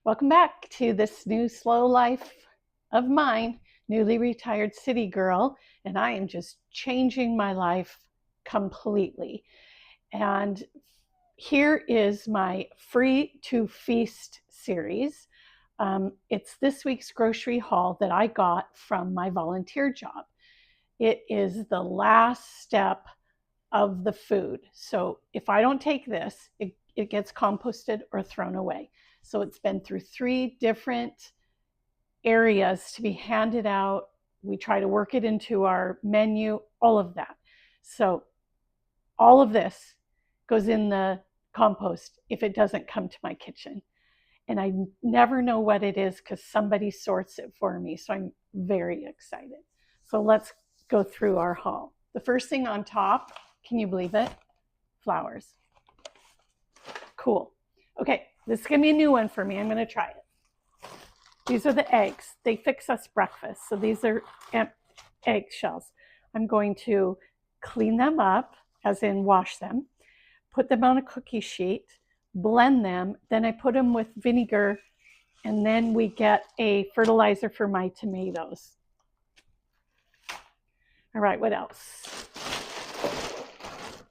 Welcome back to this new slow life of mine, newly retired city girl, and I am just changing my life completely. And here is my Free to Feast series. It's this week's grocery haul that I got from my volunteer job. It is the last step of the food. So if I don't take this, it gets composted or thrown away. So it's been through 3 different areas to be handed out. We try to work it into our menu, all of that. So all of this goes in the compost if it doesn't come to my kitchen. And I never know what it is because somebody sorts it for me. So I'm very excited. So let's go through our haul. The first thing on top, can you believe it? Flowers. Cool. Okay, this is going to be a new one for me. I'm going to try it. These are the eggs. They fix us breakfast. So these are eggshells. I'm going to clean them up, as in wash them, put them on a cookie sheet, blend them, then I put them with vinegar, and then we get a fertilizer for my tomatoes. All right, what else?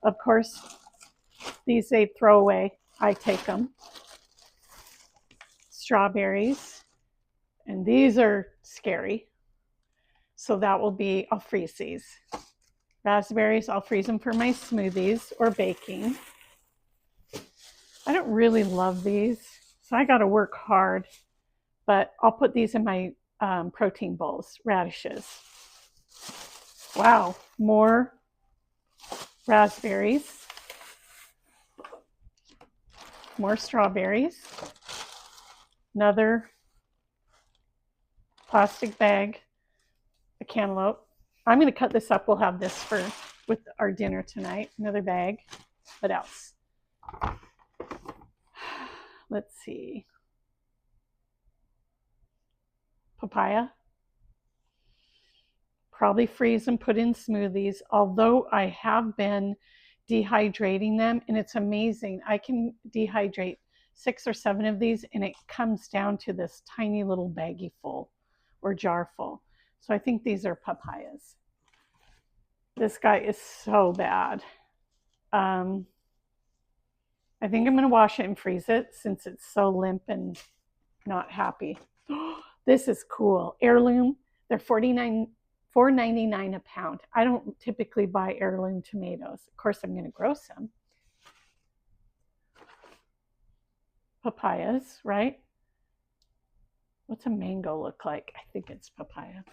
Of course, these they throw away. I take them. Strawberries, and these are scary. So that will be, I'll freeze these. Raspberries, I'll freeze them for my smoothies or baking. I don't really love these, so I got to work hard, but I'll put these in my protein bowls. Radishes. Wow, more raspberries. More strawberries. Another plastic bag, a cantaloupe. I'm going to cut this up. We'll have this with our dinner tonight. Another bag. What else? Let's see. Papaya. Probably freeze and put in smoothies, although I have been dehydrating them, and it's amazing. I can dehydrate 6 or 7 of these, and it comes down to this tiny little baggie full or jar full. So I think these are papayas. This guy is so bad. I think I'm going to wash it and freeze it since it's so limp and not happy. This is cool. Heirloom. They're $4.99 a pound. I don't typically buy heirloom tomatoes. Of course, I'm going to grow some. Papayas, right? What's a mango look like? I think it's papaya.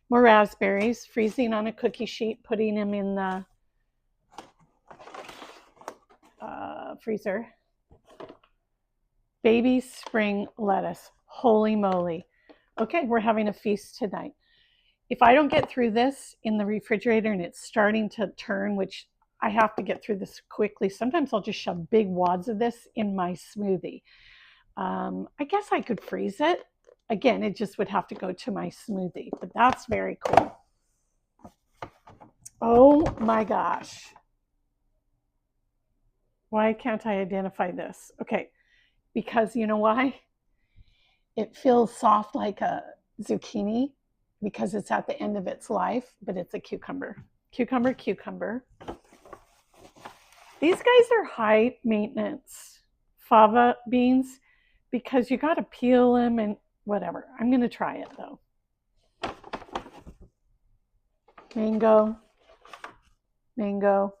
More raspberries, freezing on a cookie sheet, putting them in the freezer. Baby spring lettuce. Holy moly. Okay, we're having a feast tonight. If I don't get through this in the refrigerator and it's starting to turn, which I have to get through this quickly, sometimes I'll just shove big wads of this in my smoothie. I guess I could freeze it. Again, it just would have to go to my smoothie, but that's very cool. Oh my gosh. Why can't I identify this? Okay, because you know why? It feels soft like a zucchini because it's at the end of its life, but it's a cucumber. Cucumber, cucumber. These guys are high maintenance fava beans because you got to peel them and whatever. I'm going to try it though. Mango, mango,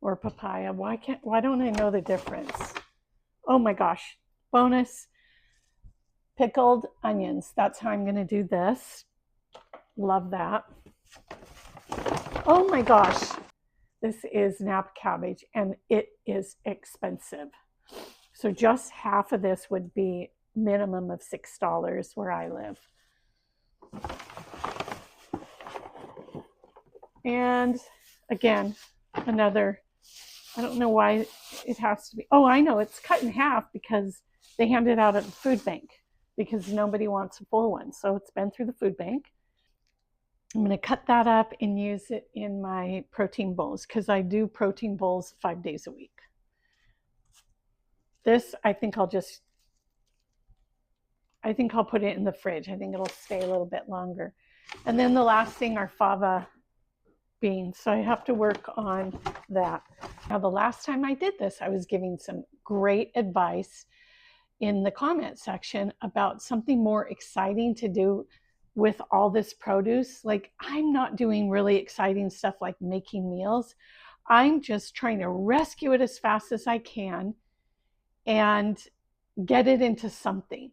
or papaya. Why don't I know the difference? Oh my gosh. Bonus. Pickled onions. That's how I'm going to do this. Love that. Oh my gosh. This is Napa cabbage, and it is expensive. So just half of this would be minimum of $6 where I live. And again, another, I don't know why it has to be. Oh, I know. It's cut in half because they hand it out at the food bank because nobody wants a full one. So it's been through the food bank. I'm going to cut that up and use it in my protein bowls because I do protein bowls 5 days a week. This, I think I'll put it in the fridge. I think it'll stay a little bit longer. And then the last thing are fava beans. So I have to work on that. Now, the last time I did this, I was giving some great advice in the comment section about something more exciting to do with all this produce. Like, I'm not doing really exciting stuff like making meals. I'm just trying to rescue it as fast as I can and get it into something.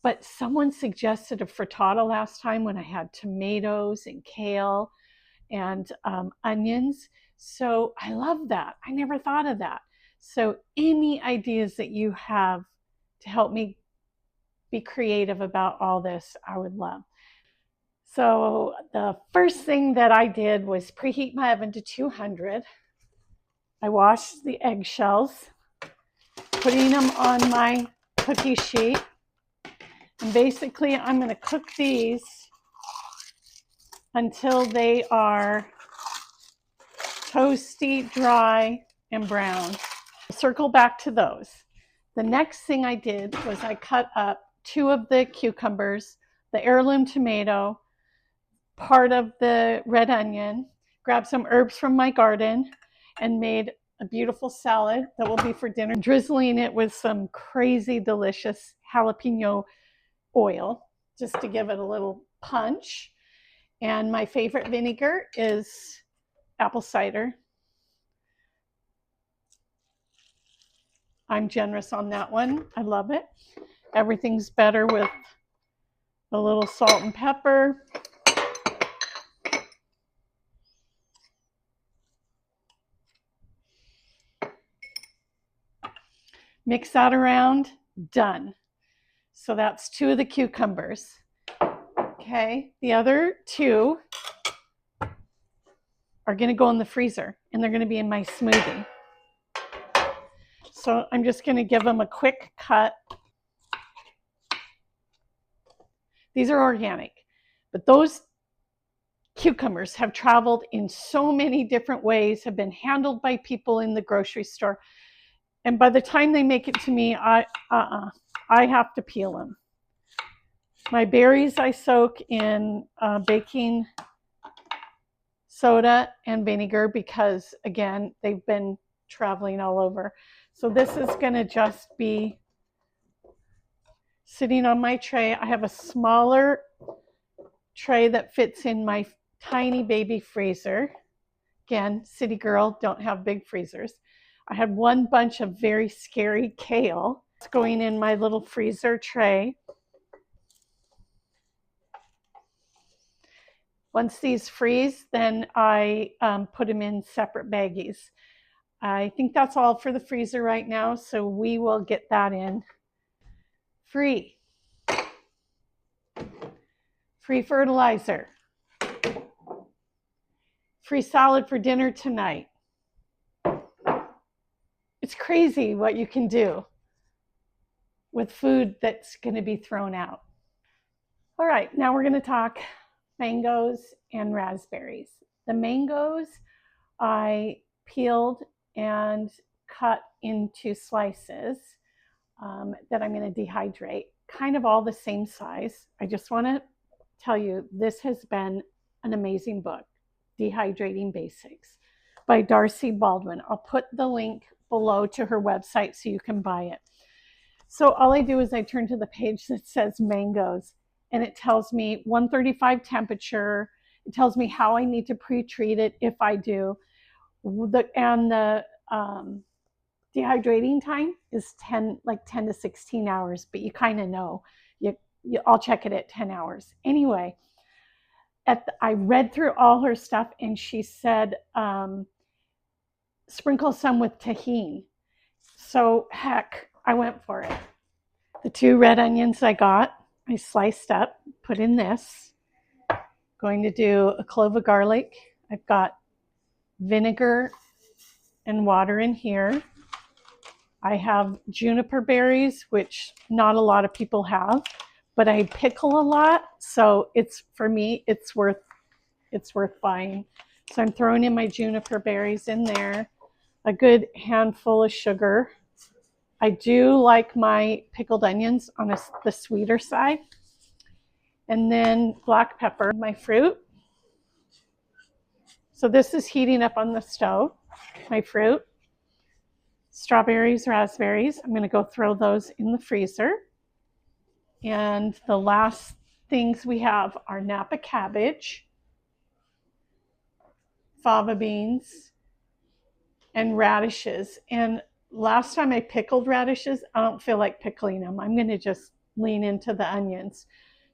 But someone suggested a frittata last time when I had tomatoes and kale and onions. So I love that. I never thought of that. So any ideas that you have to help me be creative about all this, I would love. So the first thing that I did was preheat my oven to 200. I washed the eggshells, putting them on my cookie sheet. And basically, I'm going to cook these until they are toasty, dry, and brown. Circle back to those. The next thing I did was I cut up 2 of the cucumbers, the heirloom tomato, part of the red onion, grabbed some herbs from my garden, and made a beautiful salad that will be for dinner, drizzling it with some crazy delicious jalapeno oil just to give it a little punch. And my favorite vinegar is apple cider. I'm generous on that one. I love it. Everything's better with a little salt and pepper. Mix that around, done. So that's 2 of the cucumbers. Okay, the other 2 are going to go in the freezer, and they're going to be in my smoothie. So I'm just going to give them a quick cut. These are organic, but those cucumbers have traveled in so many different ways, have been handled by people in the grocery store. And by the time they make it to me, I have to peel them. My berries I soak in baking soda and vinegar because, again, they've been traveling all over. So this is going to just be sitting on my tray. I have a smaller tray that fits in my tiny baby freezer. Again, city girl, don't have big freezers. I had 1 bunch of very scary kale. It's going in my little freezer tray. Once these freeze, then I put them in separate baggies. I think that's all for the freezer right now, so we will get that in. Free fertilizer. Free salad for dinner tonight. It's crazy what you can do with food that's going to be thrown out. All right, now we're going to talk mangoes and raspberries. The mangoes I peeled and cut into slices that I'm going to dehydrate, kind of all the same size. I just want to tell you, this has been an amazing book, Dehydrating Basics by Darcy Baldwin. I'll put the link below to her website so you can buy it. So all I do is I turn to the page that says mangoes, and it tells me 135 temperature. It tells me how I need to pre-treat it if I do. And the dehydrating time is 10 to 16 hours, but you kind of know. I'll check it at 10 hours. Anyway, I read through all her stuff, and she said sprinkle some with tahini. So heck, I went for it. The 2 red onions I got, I sliced up, put in this. Going to do a clove of garlic. I've got vinegar and water in here. I have juniper berries, which not a lot of people have, but I pickle a lot, so for me it's worth buying. So I'm throwing in my juniper berries in there, a good handful of sugar. I do like my pickled onions on the sweeter side. And then black pepper, my fruit. So this is heating up on the stove, my fruit. Strawberries, raspberries. I'm going to go throw those in the freezer. And the last things we have are Napa cabbage, fava beans, and radishes. And last time I pickled radishes, I don't feel like pickling them. I'm going to just lean into the onions.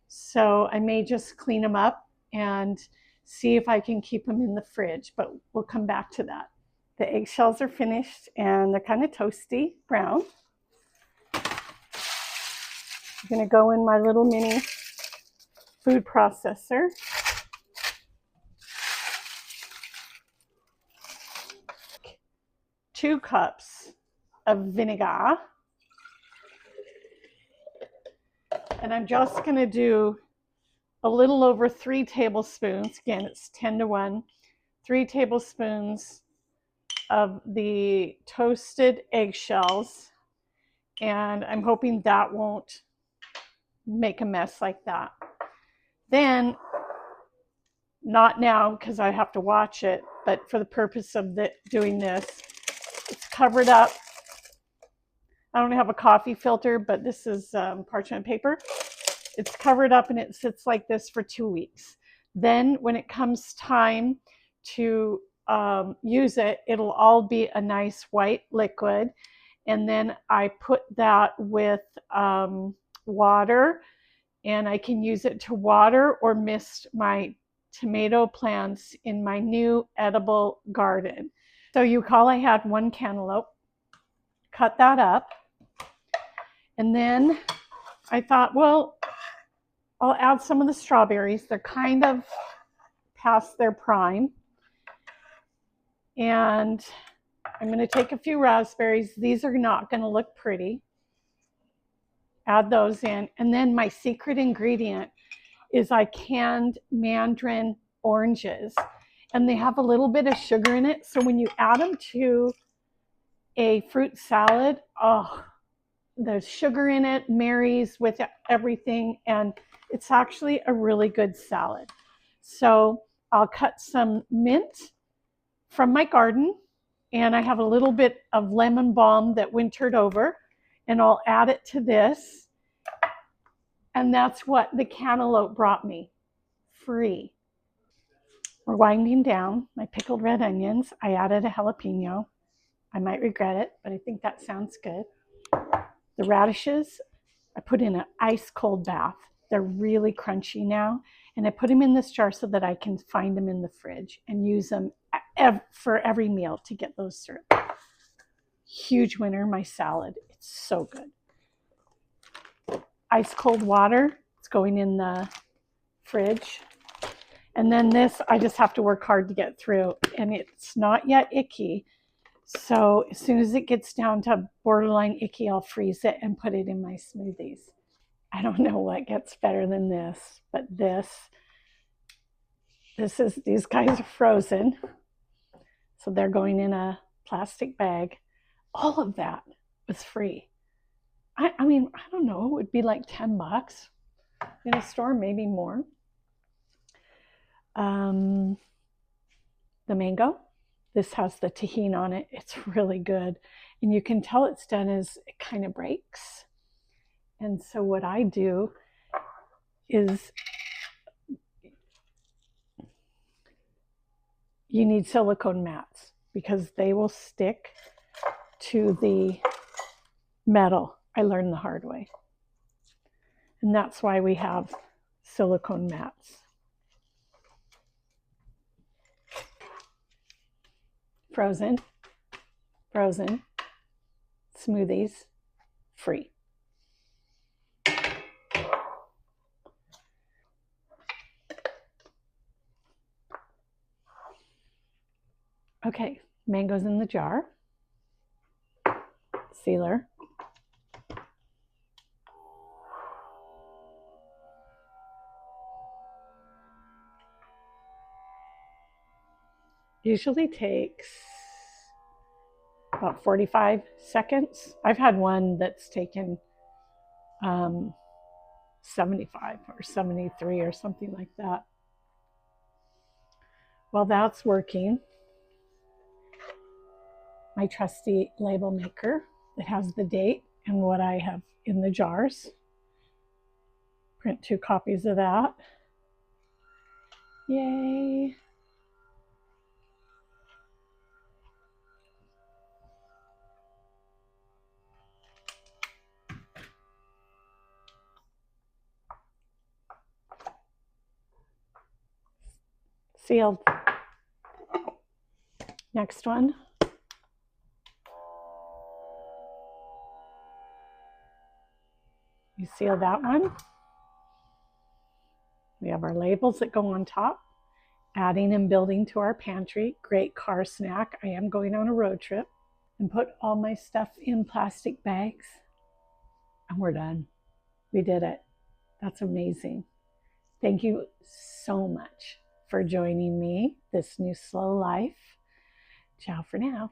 So I may just clean them up and see if I can keep them in the fridge, but we'll come back to that. The eggshells are finished and they're kind of toasty brown. I'm going to go in my little mini food processor. Two cups of vinegar. And I'm just going to do a little over 3 tablespoons. Again, it's 10 to 1. 3 tablespoons of the toasted eggshells. And I'm hoping that won't make a mess like that. Then, not now because I have to watch it, but for the purpose of doing this, it's covered up. I don't have a coffee filter, but this is parchment paper. It's covered up and it sits like this for 2 weeks. Then when it comes time to use it, it'll all be a nice white liquid. And then I put that with water, and I can use it to water or mist my tomato plants in my new edible garden. So you recall I had 1 cantaloupe, cut that up, and then I thought, well, I'll add some of the strawberries. They're kind of past their prime. And I'm going to take a few raspberries. These are not going to look pretty. Add those in. And then my secret ingredient is I canned mandarin oranges. And they have a little bit of sugar in it. So when you add them to a fruit salad, oh, the sugar in it marries with everything. And it's actually a really good salad. So I'll cut some mint from my garden. And I have a little bit of lemon balm that wintered over. And I'll add it to this. And that's what the cantaloupe brought me, free. We're winding down my pickled red onions. I added a jalapeno. I might regret it, but I think that sounds good. The radishes, I put in an ice cold bath. They're really crunchy now. And I put them in this jar so that I can find them in the fridge and use them for every meal to get those through. Huge winner, my salad. It's so good. Ice cold water, it's going in the fridge. And then this, I just have to work hard to get through. And it's not yet icky. So as soon as it gets down to borderline icky, I'll freeze it and put it in my smoothies. I don't know what gets better than this, but these guys are frozen. So they're going in a plastic bag. All of that was free. I mean, I don't know, it would be like $10 in a store, maybe more. The mango, this has the tahini on it. It's really good. And you can tell it's done as it kind of breaks. And so what I do is you need silicone mats because they will stick to the metal. I learned the hard way. And that's why we have silicone mats. Frozen, smoothies, free. Okay, mangoes in the jar, sealer. Usually takes about 45 seconds. I've had one that's taken 75 or 73 or something like that. While that's working, my trusty label maker that has the date and what I have in the jars. Print 2 copies of that. Yay! Sealed. Next one. You seal that one. We have our labels that go on top. Adding and building to our pantry. Great car snack. I am going on a road trip. And put all my stuff in plastic bags. And we're done. We did it. That's amazing. Thank you so much for joining me this new slow life. Ciao for now.